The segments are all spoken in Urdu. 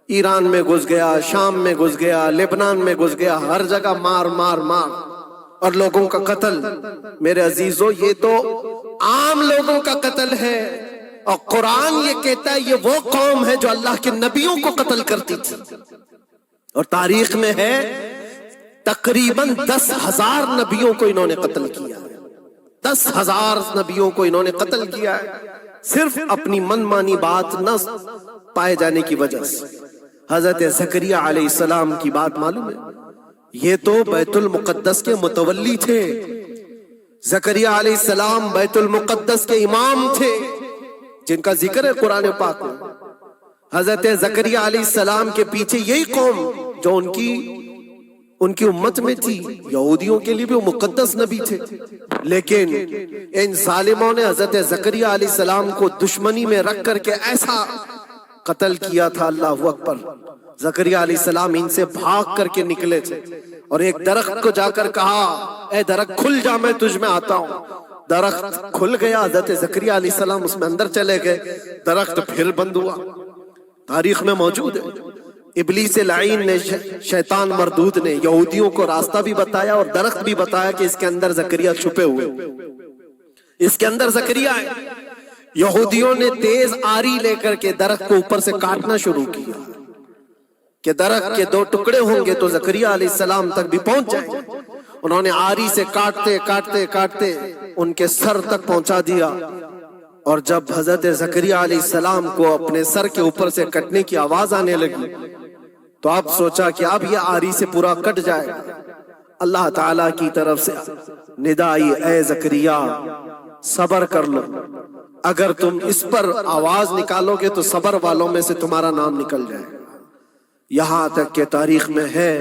ایران میں گھس گیا، شام میں گھس گیا، لبنان میں گھس گیا، ہر جگہ مار مار مار اور لوگوں کا قتل۔ میرے عزیزو یہ تو عام لوگوں کا قتل ہے، اور قرآن یہ کہتا ہے یہ وہ قوم ہے جو اللہ کے نبیوں کو قتل کرتی تھی، اور تاریخ میں ہے تقریباً 10,000 نبیوں کو انہوں نے قتل کیا ہے، 10,000 نبیوں کو انہوں نے قتل کیا ہے، صرف اپنی من مانی بات نہ پائے جانے کی وجہ سے۔ حضرت زکریا علیہ السلام کی بات معلوم ہے، یہ تو بیت المقدس کے متولی تھے، زکریا علیہ السلام بیت المقدس کے امام تھے، جن کا ذکر ہے قرآن پاک میں۔ حضرت زکریا علیہ السلام کے پیچھے یہی قوم جو ان کی امت میں تھی، یہودیوں کے لیے بھی وہ مقدس نبی تھے، لیکن ان ظالموں نے حضرت زکریا علیہ السلام کو دشمنی میں رکھ کر کے ایسا قتل کیا تھا، اللہ اکبر۔ زکریا علیہ السلام ان سے بھاگ کر کے نکلے تھے اور ایک درخت کو جا کر کہا، اے درخت کھل جا، میں تجھ میں آتا ہوں۔ درخت کھل گیا، حضرت زکریا علیہ السلام اس میں اندر چلے گئے، درخت پھر بند ہوا۔ تاریخ میں موجود ہے، ابلیس لعین نے، شیطان مردود نے یہودیوں کو راستہ بھی بتایا اور درخت بھی بتایا کہ اس کے اندر زکریا چھپے ہوئے، اس کے اندر زکریا ہے۔ یہودیوں نے تیز آری لے کر کے درخت کو اوپر سے کاٹنا شروع کیا کہ درخت کے 2 ٹکڑے ہوں گے تو زکریا علیہ السلام تک بھی پہنچ جائیں گے۔ انہوں نے آری سے کاٹتے کاٹتے کاٹتے ان کے سر تک پہنچا دیا، اور جب حضرت زکریا علیہ السلام کو اپنے سر کے اوپر سے کٹنے کی آواز آنے لگی تو اب سوچا کہ اب یہ آری سے پورا کٹ جائے گا۔ اللہ تعالیٰ کی طرف سے ندا آئی، اے زکریا صبر کر لو، اگر تم اس پر آواز نکالو گے تو صبر والوں میں سے تمہارا نام نکل جائے گا۔ یہاں تک کہ تاریخ میں ہے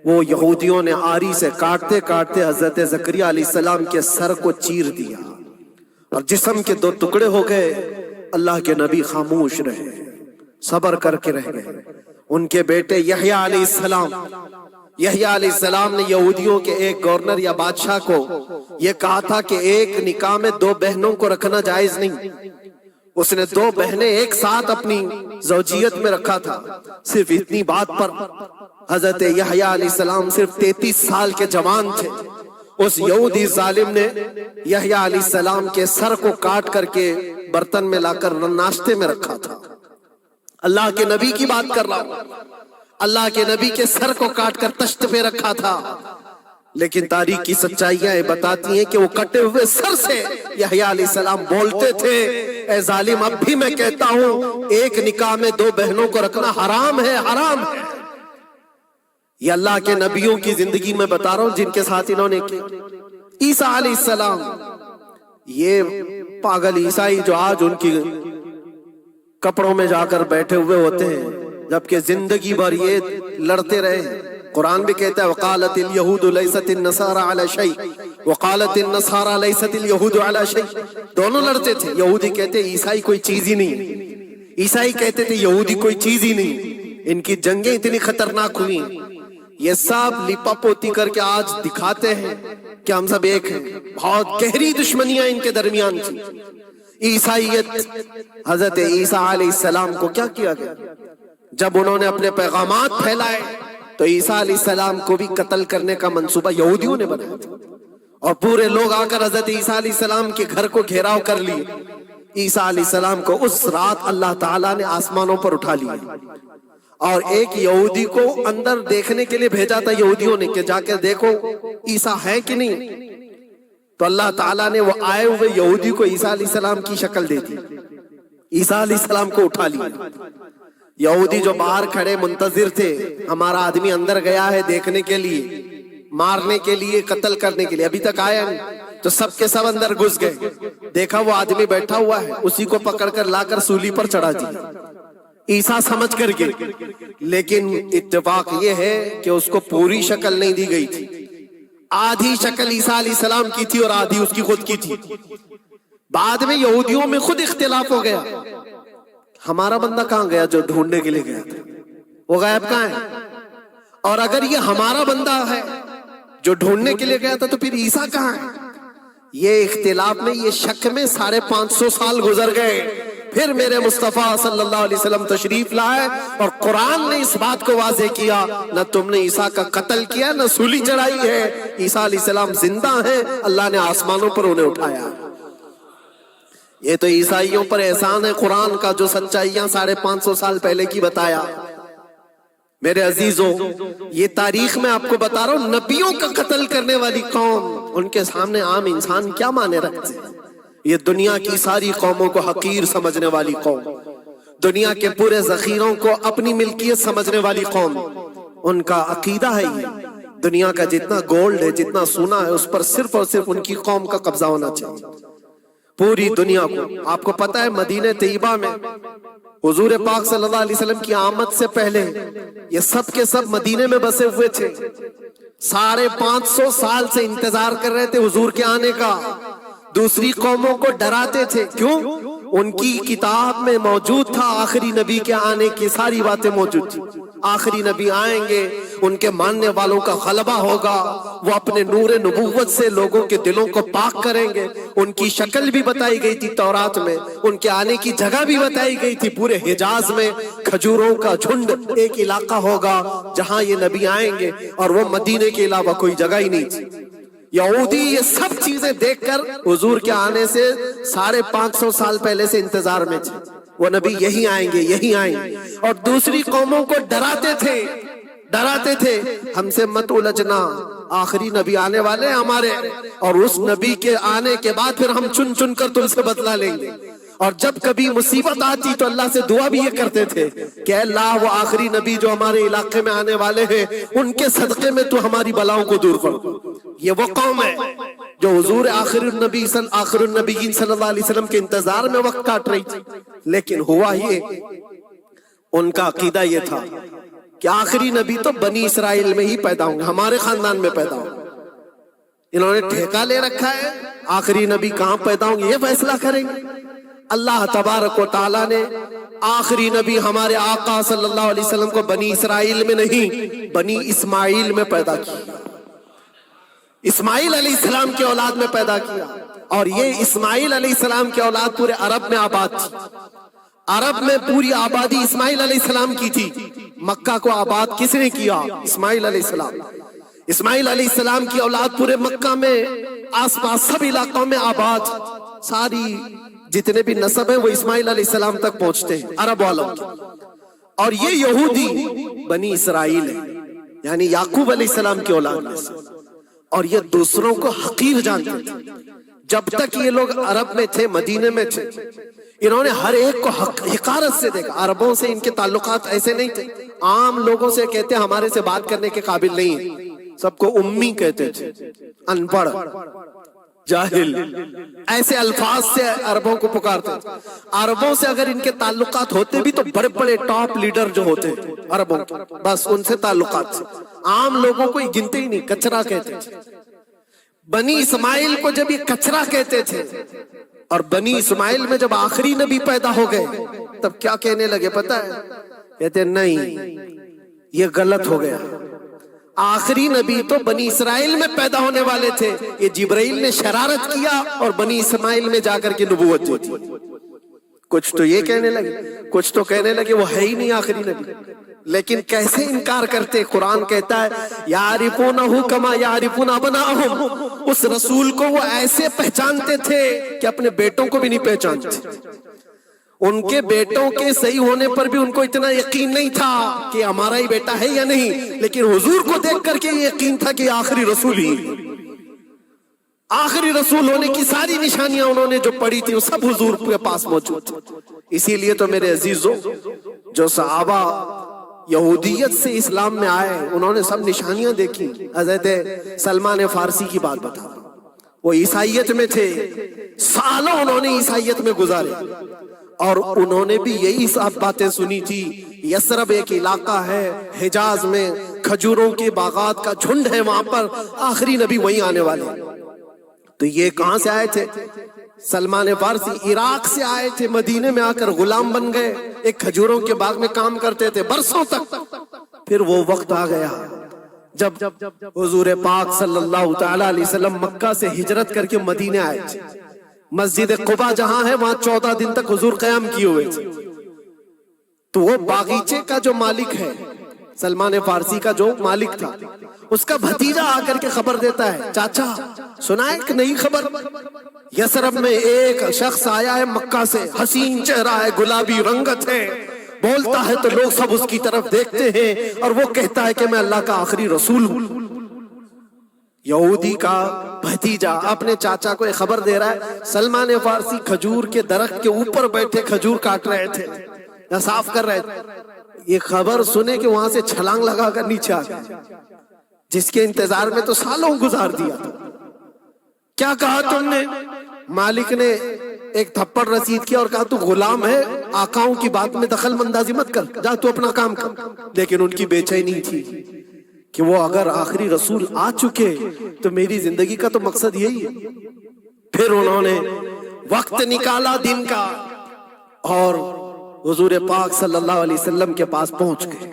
وہ یہودیوں نے آری سے کاٹتے کاٹتے حضرت زکریا علیہ السلام کے سر کو چیر دیا اور جسم کے 2 ٹکڑے ہو گئے۔ اللہ کے نبی خاموش رہے، صبر کر کے رہ گئے۔ ان کے بیٹے یحییٰ علیہ السلام نے یہودیوں کے ایک گورنر یا بادشاہ کو یہ کہا تھا کہ ایک نکاح میں 2 بہنوں کو رکھنا جائز نہیں۔ اس نے 2 بہنیں ایک ساتھ اپنی زوجیت میں رکھا تھا۔ صرف اتنی بات پر حضرت یحییٰ علیہ السلام صرف 33 سال کے جوان تھے۔ اس یہودی ظالم نے یحییٰ علیہ السلام کے سر کو کاٹ کر کے برتن میں لا کر ناشتے میں رکھا تھا۔ اللہ کے نبی کی بات کر رہا ہوں، اللہ کے نبی کے سر کو کاٹ کر تشت پہ رکھا تھا، لیکن تاریخ کی سچائیاں بتاتی ہیں کہ وہ کٹے ہوئے سر سے یحییٰ علیہ السلام بولتے تھے، اے ظالم اب بھی میں کہتا ہوں ایک نکاح میں 2 بہنوں کو رکھنا حرام ہے، حرام ہے۔ یہ اللہ کے نبیوں کی زندگی میں بتا رہا ہوں جن کے ساتھ انہوں نے کی۔ عیسیٰ علیہ السلام، یہ پاگل عیسائی جو آج ان کی کپڑوں میں جا کر بیٹھے ہوئے ہوتے ہیں، جبکہ زندگی بھر یہ لڑتے رہے۔ قرآن بھی کہتا ہے وقالت اليہود لیست النصارى علی شیء وقالت النصارى لیست اليہود علی شیء، دونوں لڑتے تھے۔ یہودی کہتے عیسائی کوئی چیز ہی نہیں، عیسائی کہتے تھے یہودی کوئی چیز ہی نہیں۔ ان کی جنگیں اتنی خطرناک ہوئی، یہ سب لپا پوتی کر کے آج دکھاتے ہیں کہ ہم سب ایک ہیں۔ بہت گہری دشمنیاں ان کے درمیان تھی۔ عیسائیت، حضرت عیسیٰ علیہ السلام کو کیا کیا گیا؟ جب انہوں نے اپنے پیغامات پھیلائے تو عیسیٰ علیہ السلام کو بھی قتل کرنے کا منصوبہ یہودیوں نے بنایا تھا، اور پورے لوگ آ کر حضرت عیسیٰ علیہ السلام کے گھر کو گھیراؤ کر لیے۔ عیسیٰ علیہ السلام کو اس رات اللہ تعالیٰ نے آسمانوں پر اٹھا لیا، اور ایک یہودی کو اندر دیکھنے کے لیے بھیجا تھا یہودیوں نے کہ جا کے دیکھو عیسیٰ ہے کہ نہیں۔ تو اللہ تعالیٰ نے وہ آئے ہوئے یہودی کو عیسیٰ علیہ السلام کی شکل دے دی، عیسیٰ علیہ السلام کو اٹھا لیا۔ یہودی جو باہر کھڑے منتظر تھے، ہمارا آدمی اندر گیا ہے دیکھنے کے لیے، مارنے کے لیے، قتل کرنے کے لیے، ابھی تک آیا نہیں، تو سب کے سب اندر گھس گئے۔ دیکھا وہ آدمی بیٹھا ہوا ہے، اسی کو پکڑ کر لا کر سولی پر چڑھا دیا عیسیٰ سمجھ کر کے۔ لیکن اتفاق یہ ہے کہ اس کو پوری شکل نہیں دی گئی تھی، آدھی شکل عیسیٰ علیہ السلام کی تھی اور آدھی اس کی خود کی تھی۔ بعد میں یہودیوں میں خود اختلاف ہو گیا، ہمارا بندہ کہاں گیا جو ڈھونڈنے کے لیے گیا تھا، وہ غائب کہاں ہے؟ اور اگر یہ ہمارا بندہ ہے جو ڈھونڈنے کے لیے گیا تھا تو پھر عیسیٰ کہاں ہے؟ یہ اختلاف میں، یہ شک میں 550 سال گزر گئے۔ پھر میرے مصطفیٰ صلی اللہ علیہ وسلم تشریف لائے اور قرآن نے اس بات کو واضح کیا، نہ تم نے عیسیٰ کا قتل کیا، نہ سولی چڑھائی ہے، عیسیٰ علیہ السلام زندہ ہیں، اللہ نے آسمانوں پر انہیں اٹھایا۔ یہ تو عیسائیوں پر احسان ہے قرآن کا، جو سچائیاں 550 سال پہلے کی بتایا۔ میرے عزیزوں، یہ تاریخ میں آپ کو بتا رہا ہوں، نبیوں کا قتل کرنے والی قوم، ان کے سامنے عام انسان کیا مانے رکھتے ہیں؟ یہ دنیا کی ساری قوموں کو حقیر سمجھنے والی قوم، دنیا کے پورے ذخیروں کو اپنی ملکیت سمجھنے والی قوم، ان کا عقیدہ ہے یہ دنیا کا جتنا گولڈ ہے، جتنا سونا ہے، اس پر صرف اور صرف ان کی قوم کا قبضہ ہونا چاہیے، پوری دنیا کو۔ آپ کو پتا ہے مدینہ طیبہ میں حضور پاک صلی اللہ علیہ وسلم کی آمد سے پہلے یہ سب کے سب مدینے میں بسے ہوئے تھے، 550 سال سے انتظار کر رہے تھے حضور کے آنے کا، دوسری قوموں کو ڈراتے تھے، کیوں؟ ان کی کتاب میں موجود تھا آخری نبی کے آنے کی ساری باتیں موجود تھی، آخری نبی آئیں گے، ان کے ماننے والوں کا غلبہ ہوگا، وہ اپنے نور نبوت سے لوگوں کے دلوں کو پاک کریں گے، ان کی شکل بھی بتائی گئی تھی تورات میں، ان کے آنے کی جگہ بھی بتائی گئی تھی، پورے حجاز میں کھجوروں کا جھنڈ ایک علاقہ ہوگا جہاں یہ نبی آئیں گے، اور وہ مدینے کے علاوہ کوئی جگہ ہی نہیں تھی۔ یہودی یہ سب چیزیں دیکھ کر حضور کے آنے سے 550 سال پہلے سے انتظار میں تھے، وہ نبی یہی آئیں گے، یہی آئیں گے، اور دوسری قوموں کو ڈراتے تھے، ہم سے مت الجھنا، آخری نبی آنے والے ہیں ہمارے، اور اس نبی کے آنے کے بعد پھر ہم چن چن کر تم سے بدلہ لیں گے۔ اور جب کبھی مصیبت آتی تو اللہ سے دعا بھی یہ کرتے تھے کہ اللہ وہ آخری نبی جو ہمارے علاقے میں آنے والے ہیں، ان کے صدقے میں تو ہماری بلاؤں کو دور کر۔ یہ وہ قوم ہے جو حضور آخر النبیین صلی اللہ علیہ وسلم کے انتظار میں وقت کاٹ رہی تھی، لیکن ہوا یہ، ان کا عقیدہ یہ تھا کہ آخری نبی تو بنی اسرائیل میں ہی پیدا ہوں گے، ہمارے خاندان میں پیدا ہوں گے۔ انہوں نے ٹھیکہ لے رکھا ہے آخری نبی کہاں پیدا ہوں گے، یہ فیصلہ کریں گے۔ اللہ تبارک و تعالیٰ نے آخری نبی ہمارے آقا صلی اللہ علیہ وسلم کو بنی اسرائیل میں نہیں، بنی اسماعیل میں پیدا کیا، اسماعیل علیہ السلام کی اولاد میں پیدا کیا، اور یہ اسماعیل علیہ السلام کی اولاد پورے عرب میں آباد تھی۔ عرب میں پوری آبادی اسماعیل علیہ السلام کی تھی۔ مکہ کو آباد کس نے کیا؟ اسماعیل علیہ السلام۔ اسماعیل علیہ السلام کی اولاد پورے مکہ میں آس پاس سب علاقوں میں آباد، ساری جتنے بھی نسب ہیں وہ اسماعیل علیہ السلام تک پہنچتے ہیں عرب والوں کے۔ اور یہ یہودی بنی اسرائیل ہے، یعنی یعقوب علیہ السلام کی اولاد میں سے، اور یہ دوسروں کو حقیر جانتے تھے۔ جب تک یہ لوگ عرب میں تھے، مدینے میں تھے، انہوں نے ہر ایک کو حقارت سے دیکھا۔ عربوں سے ان کے تعلقات ایسے نہیں تھے، عام لوگوں سے کہتے ہمارے سے بات کرنے کے قابل نہیں ہیں، سب کو امی کہتے تھے، ان پڑھ، جاہل، ایسے الفاظ سے عربوں کو پکارتے تھے۔ عربوں سے اگر ان کے تعلقات ہوتے بھی تو بڑے بڑے ٹاپ لیڈر جو ہوتے تھے عربوں کے، بس ان سے تعلقات تھے، عام لوگوں کو یہ گنتے ہی نہیں، کچرا کہتے تھے۔ بنی اسماعیل کو جب یہ کچرا کہتے تھے، اور بنی اسماعیل میں جب آخری نبی پیدا ہو گئے تب کیا کہنے لگے پتہ ہے؟ کہتے نہیں، یہ غلط ہو گیا، آخری نبی تو بنی اسرائیل میں پیدا ہونے والے تھے، یہ جبرائیل نے شرارت کیا اور بنی اسماعیل میں جا کر کے نبوت دی تھی۔ کچھ تو یہ کہنے لگے، کچھ تو کہنے لگے وہ ہے ہی نہیں آخری نبی۔ لیکن کیسے انکار کرتے؟ قرآن کہتا ہے یعرفونہ کما یعرفون ابناءہم، اس رسول کو وہ ایسے پہچانتے تھے کہ اپنے بیٹوں کو بھی نہیں پہچانتے۔ ان کے بیٹوں کے صحیح ہونے پر بھی ان کو اتنا یقین نہیں تھا کہ ہمارا ہی بیٹا ہے یا نہیں، لیکن حضور کو دیکھ کر کے یہ یقین تھا کہ آخری رسول ہی، آخری رسول ہونے کی ساری نشانیاں انہوں نے جو پڑھی تھی وہ سب حضور کے پاس موجود تھی۔ اسی لیے تو میرے عزیزوں، جو صحابہ یہودیت سے اسلام میں آئے انہوں نے سب نشانیاں دیکھی۔ حضرت سلمان فارسی کی بات بتا، وہ عیسائیت میں تھے، سالوں انہوں نے عیسائیت میں گزارے، اور انہوں نے بھی یہی سب باتیں سنی تھی۔ یثرب ایک علاقہ ہے حجاز میں، کھجوروں کے باغات کا جھنڈ ہے وہاں پر، آخری نبی وہیں آنے والے۔ تو یہ کہاں سے آئے تھے؟ سلمان فارسی عراق سے آئے تھے، مدینے میں آ کر غلام بن گئے، ایک کھجوروں کے باغ میں کام کرتے تھے برسوں تک۔ پھر وہ وقت آ گیا جب حضور پاک صلی اللہ تعالی علیہ وسلم مکہ سے ہجرت کر کے مدینے آئے تھے۔ مسجد قبا جہاں ہے وہاں 14 دن تک حضور قیام کیے ہوئے تھے. تو وہ باغیچے کا جو مالک ہے، سلمان فارسی کا جو مالک تھا، اس کا بھتیجا آ کر کے خبر دیتا ہے، چاچا سنا ایک نئی خبر، یثرب میں ایک شخص آیا ہے مکہ سے، حسین چہرہ ہے، گلابی رنگت ہے، بولتا ہے تو لوگ سب اس کی طرف دیکھتے ہیں اور وہ کہتا ہے کہ میں اللہ کا آخری رسول ہوں. یہودی کا بھتیجا اپنے چاچا کو یہ خبر دے رہا ہے. سلمان فارسی کھجور کے درخت کے اوپر بیٹھے کھجور کاٹ رہے تھے یا صاف کر رہے تھے. یہ خبر سنے کہ وہاں سے چھلانگ لگا کر نیچے آ گئے، جس کے انتظار میں تو سالوں گزار دیا تھا. کیا کہا تم نے؟ مالک نے ایک تھپڑ رسید کیا اور کہا تو غلام ہے، آقاؤں کی بات میں دخل اندازی مت کر، جا تو اپنا کام کر. لیکن ان کی بے چینی تھی کہ وہ اگر آخری رسول آ چکے تو میری زندگی کا تو مقصد یہی ہے. پھر انہوں نے وقت نکالا دن کا اور حضور پاک صلی اللہ علیہ وسلم کے پاس پہنچ گئے.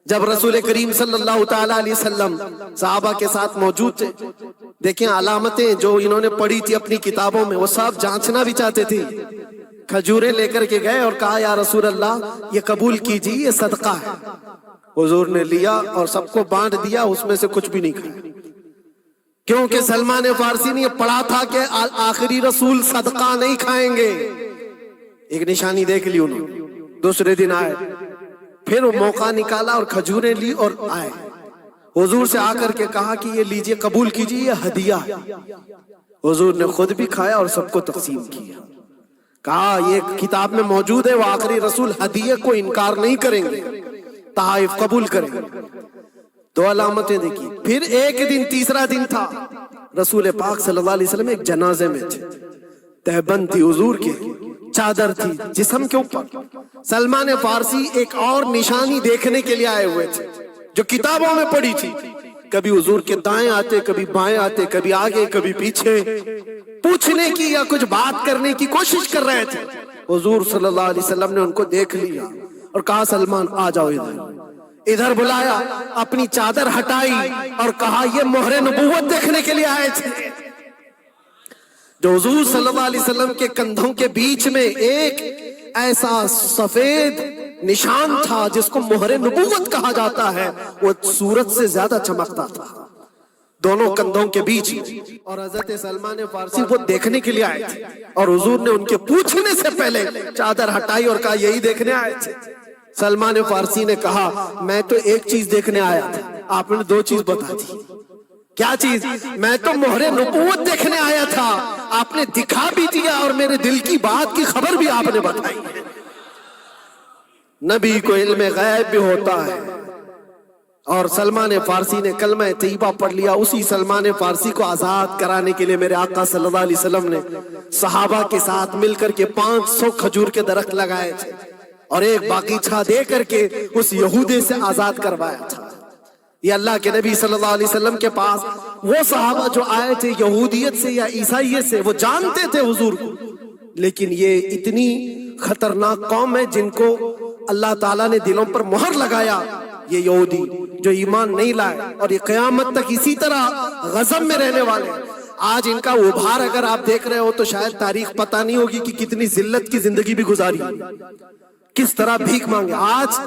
جب رسول کریم صلی اللہ تعالی علیہ وسلم صحابہ کے ساتھ موجود تھے، دیکھیں علامتیں جو انہوں نے پڑھی تھی اپنی کتابوں میں وہ سب جانچنا بھی چاہتے تھے. کھجوریں لے کر کے گئے اور کہا یا رسول اللہ یہ قبول کیجیے، یہ صدقہ ہے. حضور نے لیا اور سب کو بانٹ دیا، اس میں سے کچھ بھی نہیں کھایا، کیونکہ سلمان فارسی نے یہ پڑھا تھا کہ آخری رسول صدقہ نہیں کھائیں گے. ایک نشانی دیکھ لی انہوں نے. دوسرے دن آئے، پھر وہ موقع نکالا اور کھجوریں لی اور آئے. حضور سے آ کر کے کہا کہ یہ لیجئے، قبول کیجئے، یہ ہدیہ ہے. حضور نے خود بھی کھایا اور سب کو تقسیم کیا. کہا یہ کتاب میں موجود ہے، وہ آخری رسول ہدیے کو انکار نہیں کریں گے، تحائف قبول کریں گے. دو علامتیں دیکھی. پھر ایک دن، تیسرا دن تھا، رسول پاک صلی اللہ علیہ وسلم ایک جنازے میں تھے. تہبند تھی حضور کے، چادر تھی جسم کے اوپر. سلمان فارسی ایک اور نشانی دیکھنے کے لیے آئے ہوئے تھے جو کتابوں میں پڑھی تھی. کبھی حضور کے دائیں آتے، کبھی بائیں آتے، کبھی آگے کبھی پیچھے، پوچھنے کی یا کچھ بات کرنے کی کوشش کر رہے تھے. حضور صلی اللہ علیہ وسلم نے ان کو دیکھ لیا اور کہا سلمان آ جاؤ ادھر. ادھر بلایا، اپنی چادر ہٹائی اور کہا یہ مہر نبوت دیکھنے کے لیے آئے تھے. جو حضور صلی اللہ علیہ وسلم کے کندھوں کے بیچ میں ایک ایسا سفید نشان تھا جس کو مہر نبوت کہا جاتا ہے، وہ سورج سے زیادہ چمکتا تھا دونوں کندھوں کے بیچ میں. اور حضرت سلمان فارسی وہ دیکھنے کے لیے آئے تھے اور حضور نے ان کے پوچھنے سے پہلے چادر ہٹائی اور کہا یہی دیکھنے آئے تھے. سلمان فارسی نے کہا میں تو ایک چیز دیکھنے آیا تھا، آپ نے دو چیز بتا دی. کیا چیز؟ میں تو مہر نبوت دیکھنے آیا تھا، آپ نے دکھا بھی دیا اور میرے دل کی بات کی خبر بھی آپ نے بتائی. نبی کو علم غیب بھی ہوتا ہے. اور سلمان فارسی نے کلمہ طیبہ پڑھ لیا. اسی سلمان فارسی کو آزاد کرانے کے لیے میرے آقا صلی اللہ علیہ وسلم نے صحابہ کے ساتھ مل کر کے 500 کھجور کے درخت لگائے تھے اور ایک باغیچہ دے کر کے اس یہودی سے آزاد کروایا تھا. یہ اللہ کے نبی صلی اللہ علیہ وسلم کے پاس وہ صحابہ جو آئے تھے یہودیت سے یا عیسائیت سے، وہ جانتے تھے حضور کو، لیکن یہ اتنی خطرناک قوم ہے جن کو اللہ تعالیٰ نے دلوں پر مہر لگایا. یہ یہودی جو ایمان نہیں لائے اور یہ قیامت تک اسی طرح غضب میں رہنے والے. آج ان کا ابھار اگر آپ دیکھ رہے ہو تو شاید تاریخ پتہ نہیں ہوگی کہ کتنی ذلت کی زندگی بھی گزاری، کس طرح بھیک مانگے. آج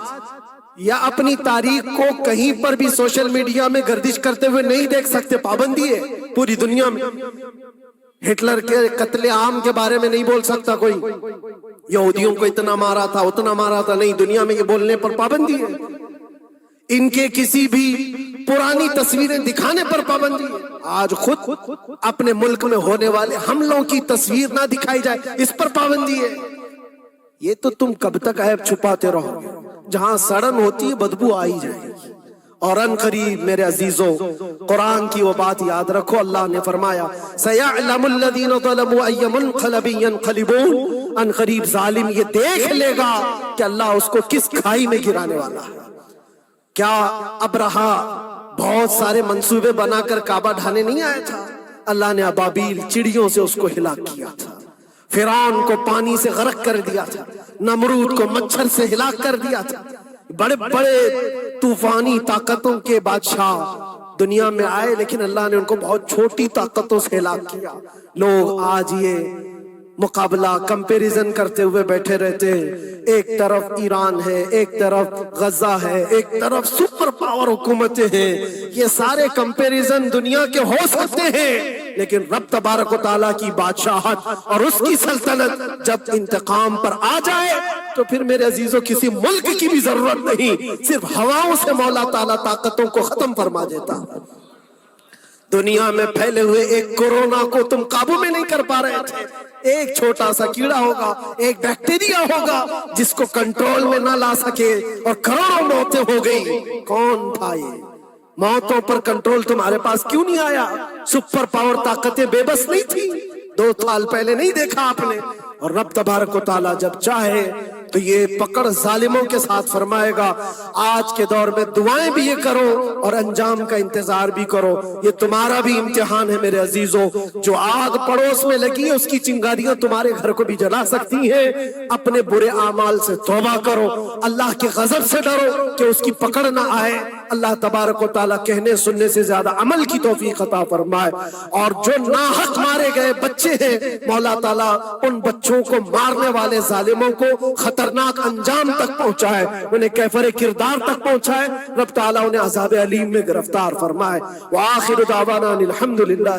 یا اپنی تاریخ کو کہیں پر بھی سوشل میڈیا میں گردش کرتے ہوئے نہیں دیکھ سکتے، پابندی ہے پوری دنیا میں. ہٹلر کے قتل عام کے بارے میں نہیں بول سکتا کوئی، یہودیوں کو اتنا مارا تھا اتنا مارا تھا، نہیں، دنیا میں یہ بولنے پر پابندی ہے. ان کے کسی بھی پرانی تصویریں دکھانے پر پابندی ہے. آج خود اپنے ملک میں ہونے والے حملوں کی تصویر نہ دکھائی جائے، اس پر پابندی ہے. یہ تو تم کب تک عیب چھپاتے رہو گے؟ جہاں سڑن ہوتی ہے بدبو آئی جائے گی. اور ان قریب میرے عزیزوں قرآن کی وہ بات یاد رکھو، اللہ نے فرمایا سَيَعْلَمُ الَّذِينَ ظَلَمُوا أَيَّ مُنْقَلَبٍ يَنْقَلِبُونَ. ان قریب ظالم یہ دیکھ لے گا کہ اللہ اس کو کس کھائی میں گرانے والا ہے. کیا ابرہا بہت سارے منصوبے بنا کر کعبہ ڈھانے نہیں آیا تھا؟ اللہ نے ابابیل چڑیوں سے اس کو ہلاک کیا تھا، فرعون کو پانی سے غرق کر دیا تھا، نمرود کو مچھر سے ہلاک کر دیا تھا. بڑے بڑے طوفانی طاقتوں کے بادشاہ دنیا میں آئے لیکن اللہ نے ان کو بہت چھوٹی طاقتوں سے ہلاک کیا. لوگ آج یہ مقابلہ کمپیریزن کرتے ہوئے بیٹھے رہتے ہیں. ایک طرف ایران ہے، ایک طرف غزہ ہے، ایک طرف سپر پاور حکومتیں ہیں. یہ سارے کمپیریزن دنیا کے ہو سکتے ہیں، لیکن رب تبارک و تعالیٰ کی بادشاہت اور اس کی سلطنت جب انتقام پر آ جائے تو پھر میرے عزیزوں کسی ملک کی بھی ضرورت نہیں، صرف ہواؤں سے مولا تعالیٰ طاقتوں کو ختم فرما دیتا. دنیا میں پھیلے ہوئے ایک کورونا کو تم قابو میں نہیں کر پا رہے تھے. ایک چھوٹا سا کیڑا ہوگا، ایک بیکٹیریا ہوگا جس کو کنٹرول میں نہ لا سکے اور کروڑوں موتیں ہو گئی. کون تھا یہ؟ موتوں پر کنٹرول تمہارے پاس کیوں نہیں آیا؟ سپر پاور طاقتیں بے بس نہیں تھی؟ 2 سال پہلے نہیں دیکھا آپ نے؟ اور رب تبارک و تعالیٰ جب چاہے تو یہ پکڑ ظالموں کے ساتھ فرمائے گا. آج کے دور میں دعائیں بھی یہ کرو اور انجام کا انتظار بھی کرو. یہ تمہارا بھی امتحان ہے میرے عزیزوں. جو آگ پڑوس میں لگی ہے اس کی چنگاریاں تمہارے گھر کو بھی جلا سکتی ہیں. اپنے برے اعمال سے توبہ کرو، اللہ کے غضب سے ڈرو کہ اس کی پکڑ نہ آئے. اللہ تبارک و تعالیٰ کہنے سننے سے زیادہ عمل کی توفیق عطا فرمائے. اور جو ناحق مارے گئے بچے ہیں، مولا تعالیٰ ان بچوں کو مارنے والے ظالموں کو خطرناک انجام تک پہنچائے، انہیں کیفر کردار تک پہنچائے. رب تعالیٰ انہیں عذاب علیم میں گرفتار فرمائے. وآخر دعوانا الحمدللہ.